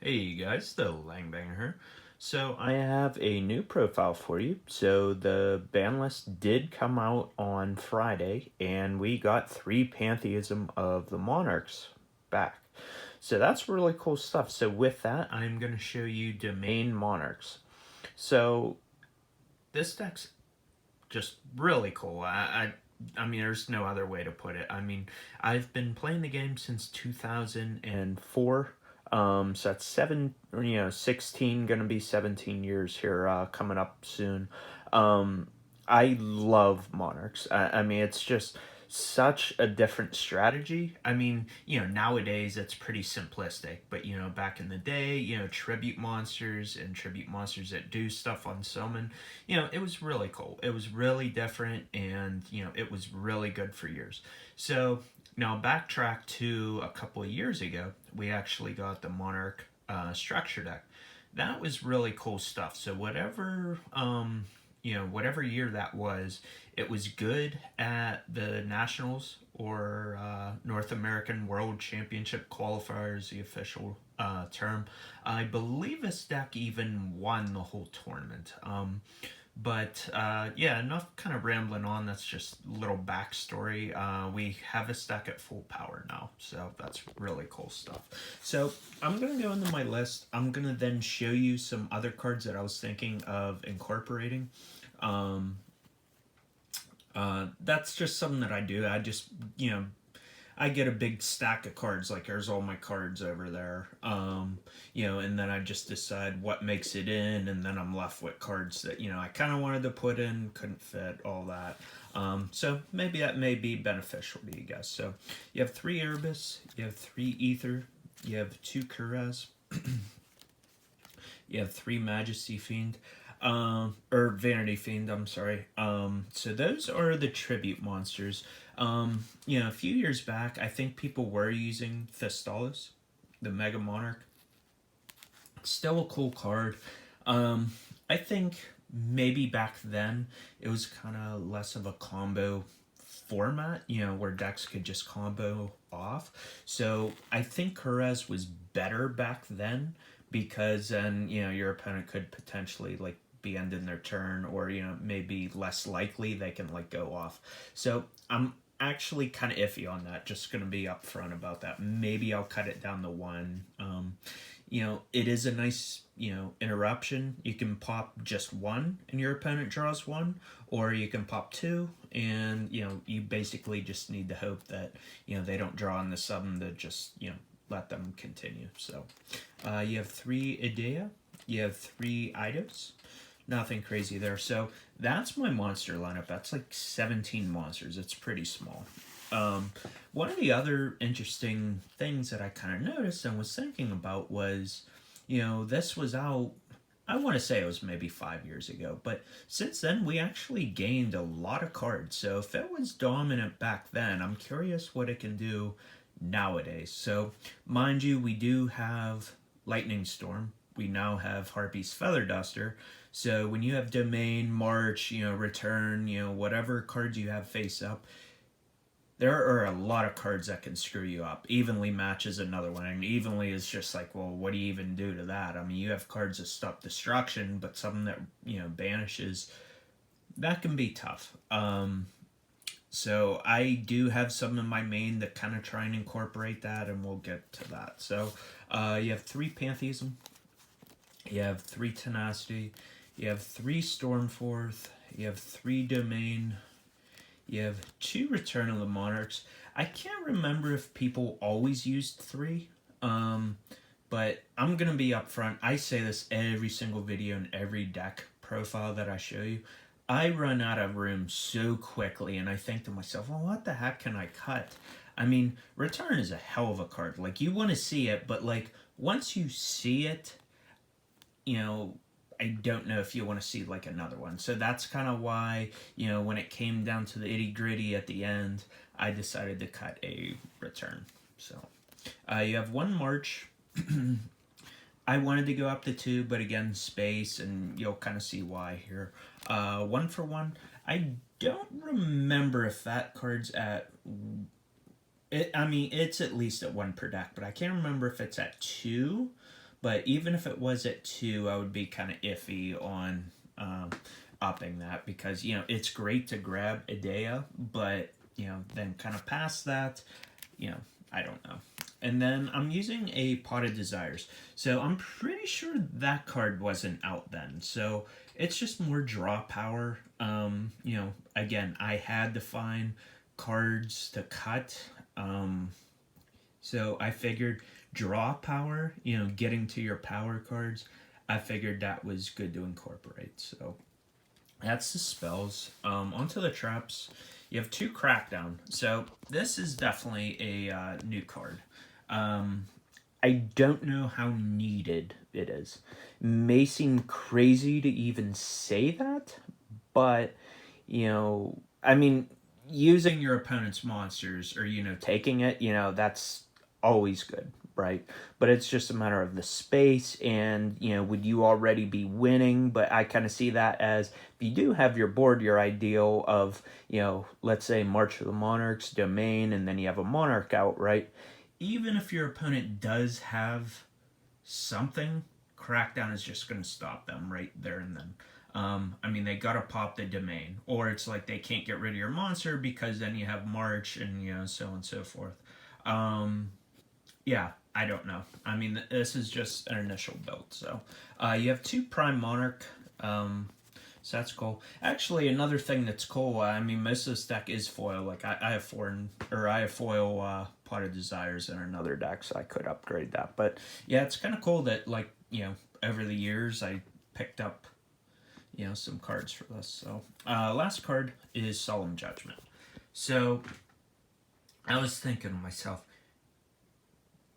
Hey guys, the Langbanger here. So I have a new profile for you. So the ban list did come out on Friday, and we got 3 Pantheism of the Monarchs back. So that's really cool stuff. So with that, I'm going to show you Domain Monarchs. So this deck's just really cool. I mean, there's no other way to put it. I mean, I've been playing the game since 2004. So that's 16, gonna be 17 years here, coming up soon. I love Monarchs. I mean, it's just such a different strategy. I mean, nowadays it's pretty simplistic, but back in the day, tribute monsters and tribute monsters that do stuff on summon, it was really cool. It was really different, and it was really good for years. So now backtrack to a couple of years ago, we actually got the Monarch structure deck. That was really cool stuff. So whatever year that was, it was good at the Nationals or North American World Championship qualifiers, the official term. I believe this deck even won the whole tournament. But yeah, enough kind of rambling on. That's just a little backstory. We have this deck at full power now, so that's really cool stuff. So I'm gonna go into my list. I'm gonna then show you some other cards that I was thinking of incorporating. Um, that's just something that I do. I just, I get a big stack of cards, like there's all my cards over there. And then I just decide what makes it in, and then I'm left with cards that, I kind of wanted to put in, couldn't fit, all that. So maybe that may be beneficial to you guys. So you have 3 Erebus, you have 3 Ether, you have 2 Kurez, you have 3 Majesty Fiend, or Vanity Fiend, I'm sorry. So those are the tribute monsters. A few years back, I think people were using Thestalos, the Mega Monarch. Still a cool card. I think maybe back then it was kind of less of a combo format, where decks could just combo off. So I think Kurez was better back then because then, your opponent could potentially like be ending their turn, or maybe less likely they can like go off. So I'm actually kind of iffy on that. Just gonna be upfront about that. Maybe I'll cut it down to one. It is a nice, interruption. You can pop just one and your opponent draws one, or you can pop two, and you basically just need to hope that they don't draw on the sudden to just let them continue. So you have 3 Idea, you have 3 Eidos. Nothing crazy there. So that's my monster lineup. That's like 17 monsters. It's pretty small. One of the other interesting things that I kind of noticed and was thinking about was, this was out, I want to say it was maybe 5 years ago, but since then we actually gained a lot of cards. So if it was dominant back then, I'm curious what it can do nowadays. So, mind you, we do have Lightning Storm. We now have Harpy's Feather Duster. So when you have Domain, March, Return, whatever cards you have face up, there are a lot of cards that can screw you up. Evenly Match is another one, and Evenly is just like, well, what do you even do to that? I mean, you have cards that stop destruction, but something that banishes, that can be tough. So I do have some in my main that kind of try and incorporate that, and we'll get to that. So you have 3 Pantheism, you have 3 Tenacity, you have 3 Stormforth, you have 3 Domain, you have 2 Return of the Monarchs. I can't remember if people always used 3, but I'm going to be upfront. I say this every single video and every deck profile that I show you. I run out of room so quickly, and I think to myself, well, what the heck can I cut? I mean, Return is a hell of a card. Like, you want to see it, but like, once you see it, I don't know if you want to see like another one. So that's kind of why, when it came down to the itty gritty at the end, I decided to cut a Return. So you have 1 March. I wanted to go up to 2, but again, space, and you'll kind of see why here. 1 for 1. I don't remember if that card's at. I mean, it's at least at 1 per deck, but I can't remember if it's at 2. But even if it was at 2, I would be kind of iffy on upping that, because it's great to grab Idea, but then kind of past that, I don't know. And then I'm using a Pot of Desires. So I'm pretty sure that card wasn't out then. So it's just more draw power. Again, I had to find cards to cut. So I figured draw power, getting to your power cards, I figured that was good to incorporate. So that's the spells. Onto the traps. You have 2 Crackdown. So this is definitely a new card. I don't know how needed it is. May seem crazy to even say that, but I mean, using your opponent's monsters, or taking it, that's always good, right? But it's just a matter of the space, and would you already be winning? But I kind of see that as, if you do have your board, your ideal of let's say March of the Monarchs, Domain, and then you have a Monarch out, right? Even if your opponent does have something, Crackdown is just going to stop them right there and then. I mean, they gotta pop the Domain, or it's like they can't get rid of your monster, because then you have March and so on and so forth. Yeah, I don't know. I mean, this is just an initial build. So you have 2 Prime Monarch. So that's cool. Actually, another thing that's cool. I mean, most of this deck is foil. Like I have I have foil Pot of Desires in another deck, so I could upgrade that. But yeah, it's kind of cool that over the years I picked up some cards for this. So last card is Solemn Judgment. So I was thinking to myself,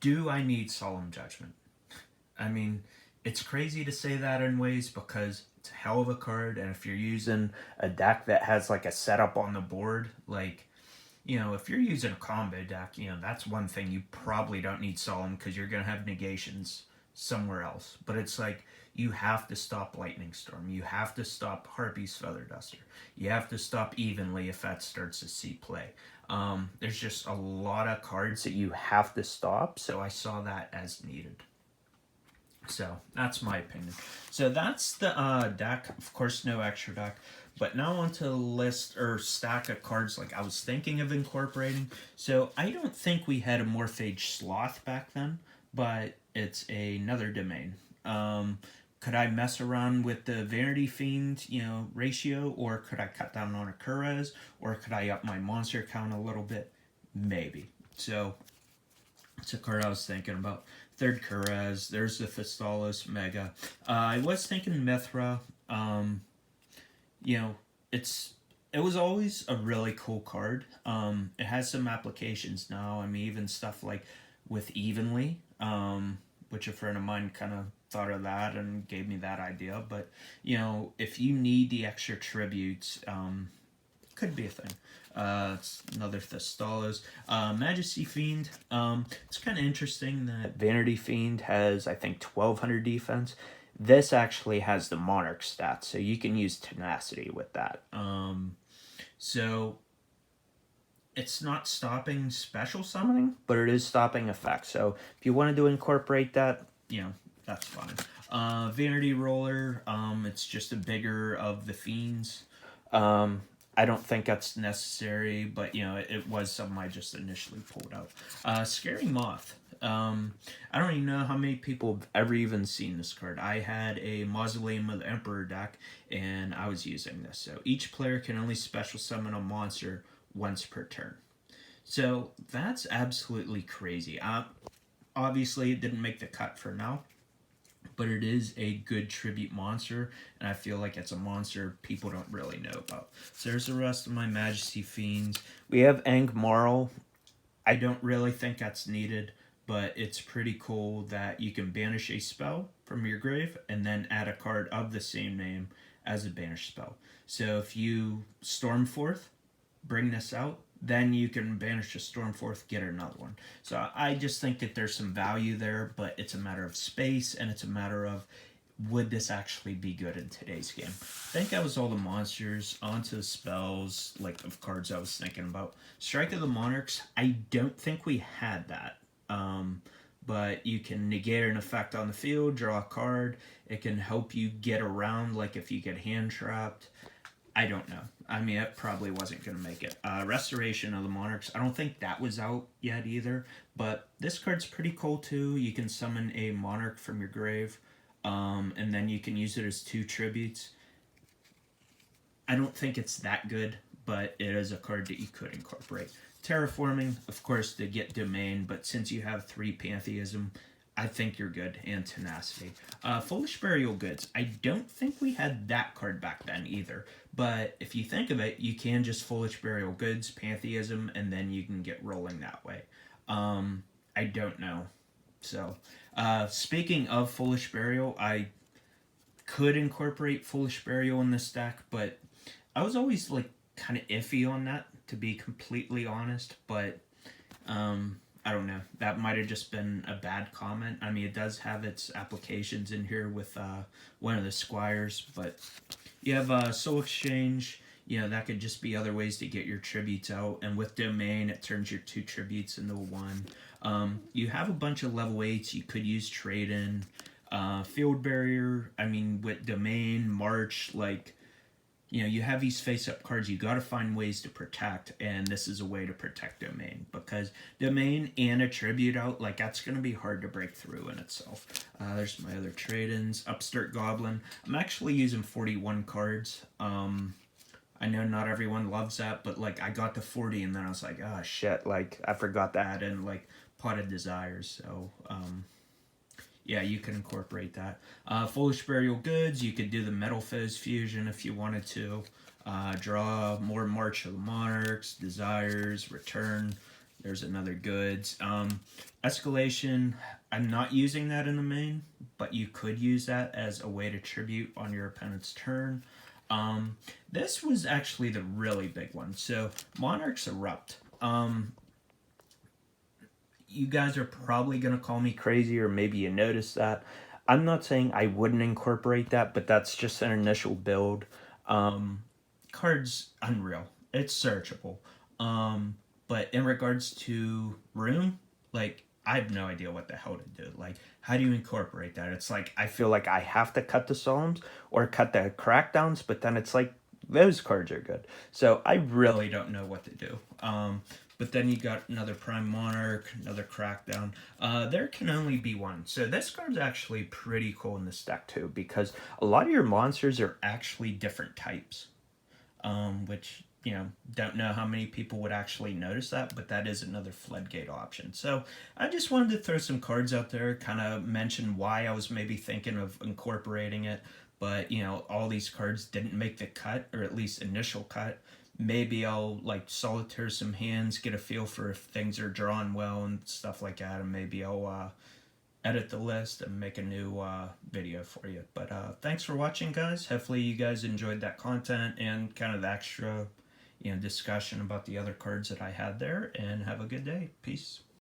do I need Solemn Judgment? I mean, it's crazy to say that in ways, because it's a hell of a card, and if you're using a deck that has like a setup on the board, like if you're using a combo deck, that's one thing you probably don't need Solemn, because you're gonna have negations somewhere else. But it's like, you have to stop Lightning Storm, you have to stop Harpy's Feather Duster, you have to stop Evenly if that starts to see play. There's just a lot of cards that you have to stop, so I saw that as needed. So that's my opinion. So that's the deck. Of course, no extra deck. But now onto the list or stack of cards like I was thinking of incorporating. So I don't think we had a Morphage Sloth back then, but it's another Domain. Could I mess around with the Vanity Fiend, ratio, or could I cut down on a Kurez, or could I up my monster count a little bit? Maybe. So it's a card I was thinking about. 3rd Kurez. There's the Fistalis Mega. I was thinking Mithra. It was always a really cool card. It has some applications now. I mean, even stuff like with Evenly, which a friend of mine kind of thought of that and gave me that idea. But if you need the extra tributes, could be a thing. It's another Thestalos. Majesty Fiend. It's kind of interesting that Vanity Fiend has, I think, 1200 defense. This actually has the Monarch stats, so you can use Tenacity with that. So it's not stopping special summoning, but it is stopping effects. So if you wanted to incorporate that, that's fine. Vanity Roller. It's just a bigger of the Fiends. I don't think that's necessary, but it was something I just initially pulled out. Scary Moth. I don't even know how many people have ever even seen this card. I had a Mausoleum of the Emperor deck, and I was using this. So each player can only special summon a monster once per turn. So that's absolutely crazy. Obviously, it didn't make the cut for now, but it is a good tribute monster, and I feel like it's a monster people don't really know about. So there's the rest of my Majesty Fiends. We have Angmarl. I don't really think that's needed, but it's pretty cool that you can banish a spell from your grave and then add a card of the same name as a banished spell. So if you Stormforth, bring this out, then you can banish a Stormforth, get another one. So I just think that there's some value there, but it's a matter of space, and it's a matter of, would this actually be good in today's game? I think that was all the monsters. Onto the spells, like of cards I was thinking about. Strike of the Monarchs, I don't think we had that. but you can negate an effect on the field, draw a card. It can help you get around, like if you get hand trapped. I don't know. I mean, it probably wasn't going to make it. Restoration of the Monarchs. I don't think that was out yet either. But this card's pretty cool too. You can summon a Monarch from your grave, and then you can use it as 2 tributes. I don't think it's that good, but it is a card that you could incorporate. Terraforming, of course, to get domain, but since you have 3 Pantheism, I think you're good, and tenacity. Foolish Burial Goods. I don't think we had that card back then either. But if you think of it, you can just Foolish Burial Goods, Pantheism, and then you can get rolling that way. I don't know. So, speaking of Foolish Burial, I could incorporate Foolish Burial in this deck, but I was always like kind of iffy on that, to be completely honest. But I don't know. That might have just been a bad comment. I mean, it does have its applications in here with one of the squires, but you have Soul Exchange. You know, that could just be other ways to get your tributes out. And with Domain, it turns your 2 tributes into 1. You have a bunch of level 8s you could use trade in. Field Barrier, I mean, with Domain, March, like, you know, you have these face-up cards you got to find ways to protect, and this is a way to protect Domain, because Domain and a tribute out, like, that's going to be hard to break through in itself. There's my other trade-ins. Upstart Goblin. I'm actually using 41 cards. I know not everyone loves that, but, like, I got to 40, and then I was like, oh, shit, like, I forgot that, and, like, Pot of Desires, so, yeah, you can incorporate that. Foolish Burial Goods, you could do the Metal Fizz fusion if you wanted to. Draw more March of the Monarchs, Desires, Return. There's another Goods. Escalation, I'm not using that in the main, but you could use that as a way to tribute on your opponent's turn. This was actually the really big one. So, Monarchs Erupt. You guys are probably going to call me crazy, or maybe you noticed that. I'm not saying I wouldn't incorporate that, but that's just an initial build. Card's unreal. It's searchable. But in regards to Rune, like, I have no idea what the hell to do. Like, how do you incorporate that? It's like, I feel like I have to cut the Solemns or cut the Crackdowns, but then it's like, those cards are good. So I really don't know what to do. But then you got another Prime Monarch, another Crackdown. There can only be one. So this card's actually pretty cool in this deck too, because a lot of your monsters are actually different types. Which, you know, don't know how many people would actually notice that, but that is another floodgate option. So I just wanted to throw some cards out there, kind of mention why I was maybe thinking of incorporating it. But, you know, all these cards didn't make the cut, or at least initial cut. Maybe I'll, like, solitaire some hands, get a feel for if things are drawn well and stuff like that, and maybe I'll edit the list and make a new video for you. But thanks for watching, guys. Hopefully you guys enjoyed that content and kind of the extra, you know, discussion about the other cards that I had there, and have a good day. Peace.